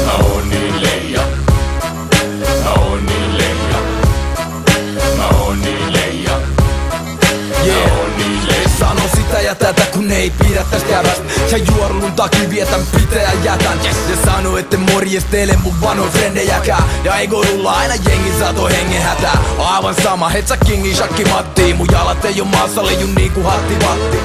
Mä oon niin leija. Mä oon niin leija. Mä oon niin leija. Yeah. Sano sitä ja tätä kun ei pidä tästä jävästä. Ja juorun takia vietän pitää jätän. Ja sano ette morjestele mun vanhoja frendejäkään. Ja ei rulla aina jengi sato hengen hätää. Aivan sama, het sä kingi shakki Matti. Mun jalat ei oo maassa leiju niinku hatti vatti.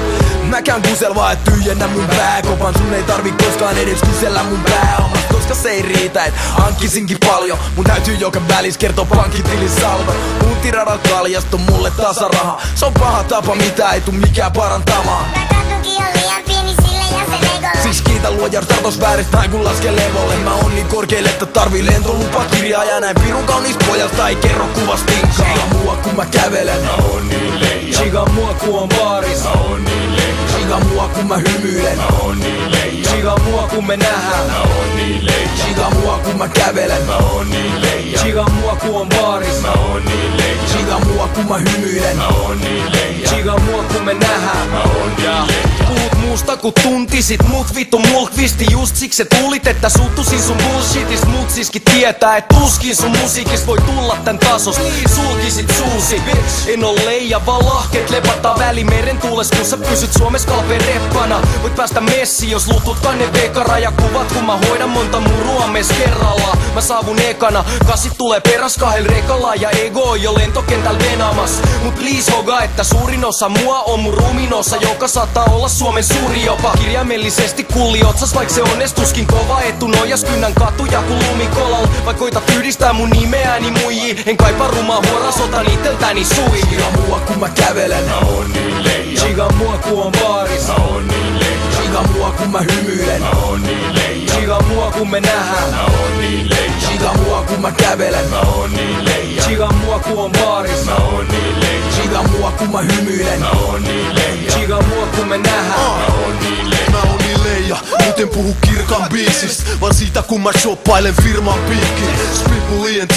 Mä käyn kuselvaa et tyhjennä mun pääkopan. Sun ei tarvi koskaan edes kysellä mun pääomas. Koska se ei riitä et hankkisinkin paljon. Mun täytyy joka välis kertoo pankkitilin salva. Mun tiradan kaljasta on mulle tasaraha. Se on paha tapa mitä ei tuu mikään parantamaan. Tuki on liian pieni sille ja sen egolle. Siis kiitä luoja startos vääristä näin kun laske levolle. Mä oon niin korkeelle että tarvii lentolupakirjaa. Ja näin pirun kaunis pojasta ei kerro kuvastinkaan. Chiga mua kun mä kävelen. Mä oon niin leija. Chiga mua kun on baaris. Mä oon niin leija. Chiga mua kun mä hymyilen. Mä oon niin leija. Chiga mua kun me nähdään. Mä oon niin leija. Chiga mua kun mä kävelen. Mä oon niin leija. Chiga mua kun on baaris. Mä oon niin leija. Chiga mua kun mä hymyilen. Mä oon niin leija. Chiga mua kun me nähdään. Mä oon niin leija. Puhut muusta kun tuntisit mut vittu mulkvisti. Just siksi se tulit että suuttusin sun bullshitist. Mut siiskin tietää et tuskin sun musiikis voi tulla tän tasos. Sulkisit suusi. En oo leija vaan lahkeet lepataan Välimeren tuules kun sä pysyt Suomes kalpeen reppana. Voit päästä messi jos luutut kanne vekara. Ja kuvat kun mä hoidan monta murua mes kerralla. Mä saavun ekana, kasit tulee peräs kahdel rekalla. Ja ego on jo lentokentäl venamas. Mut please hoga että suurin osa mua on mun ruminossa. Joka saattaa olla Suomen suuri jopa. Kirjaimellisesti kulli otsas vaik se onnestuskin kova etu. Nojas kynnän katuja kun lumikolal. Vaik koitat yhdistää mun nimeäni muijii. En kaipaa rumaa huoras, otan iteltäni sui. Chiga mua kun mä kävelen. Mä oon niin leija. Chiga mua kun on baaris. Mä oon niin leija. Chiga mua kun mä hymyilen. Mä oon niin leija. Chiga mua kun me nähdään. Mä oon niin leija. Chiga mua kun mä kävelen. Mä oon niin leija. Chiga mua kun on baaris. Mä oon niin leija. Chiga mua kun mä hymyilen. Mä oon niin leija. Chiga mua kun me nähdään. Mä oon niin leija. Mä oon niin leija, mut en puhu kirkan biisistä, vaan siitä kun mä shoppailen firman piikkiin. Split mun ENT,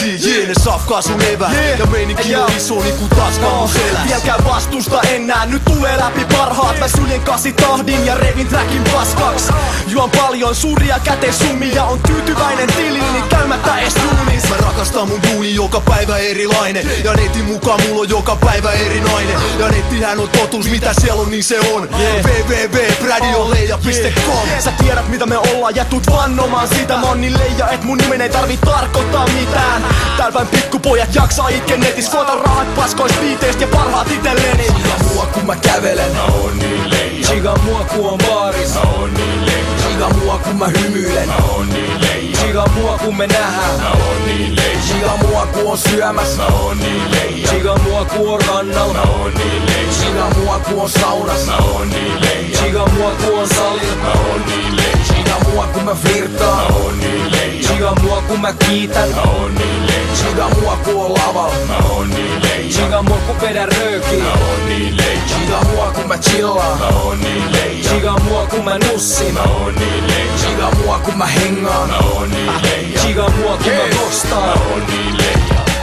ne safkaa sun evää. Ja meininki on iso niinku taska mun seläs. Vieläkään vastusta enää, nyt tulee läpi parhaat. Mä syljen 8 tahdin ja revin trackin paskaks. Juon paljon suuria kätesummia, on tyytyväinen tiliini käymättä ees duunis. Mä rakastan mun duuni joka päivä erilainen. Ja netin mukaan mulla on joka päivä eri nainen. Ja nettihän on totuus, mitä siellä on niin se on. www.radioleija.com. Sä tiedät mitä me ollaan ja tuut vannomaan sitä. Mä oon niin leija et mun nimen ei tarvii tarkoittaa mitään. Täällä vain pikkupojat jaksaa itke netis. Koota rahat paskois biiteist ja parhaat itelleni. Chiga mua kun mä kävelen. Mä oon niin leija. Chiga mua kun on baaris. Mä oon niin leija. Chiga mua kun mä hymyilen. Mä oon niin leija. Chiga mua kun me nähdään. Mä oon niin leija. Chiga mua kun on syömässä. Mä oon niin leija. Chiga mua kun on rannalla. Mä oon niin leija. Chiga mua kun on saunassa. Mä oon niin leija. Chiga mua kun on salilla. Mä oon niin leija. Chiga mua kun mä flirtaan. Mä oon niin leija. Chiga mua kun mä kiitän. Mä oon niin leija. Chiga mua kun on lavalla. Mä oon niin leija. Chiga mua kun vedän röökiin. Mä oon niin leija. Chiga mua kun mä chillaan. Mä oon niin leija. Chiga mua kun mä nussin. Mä oon niin leija. Chiga mua kun mä hengaan. Mä oon niin leija. Chiga mua kun mä Mä kostaan. oon niin leija.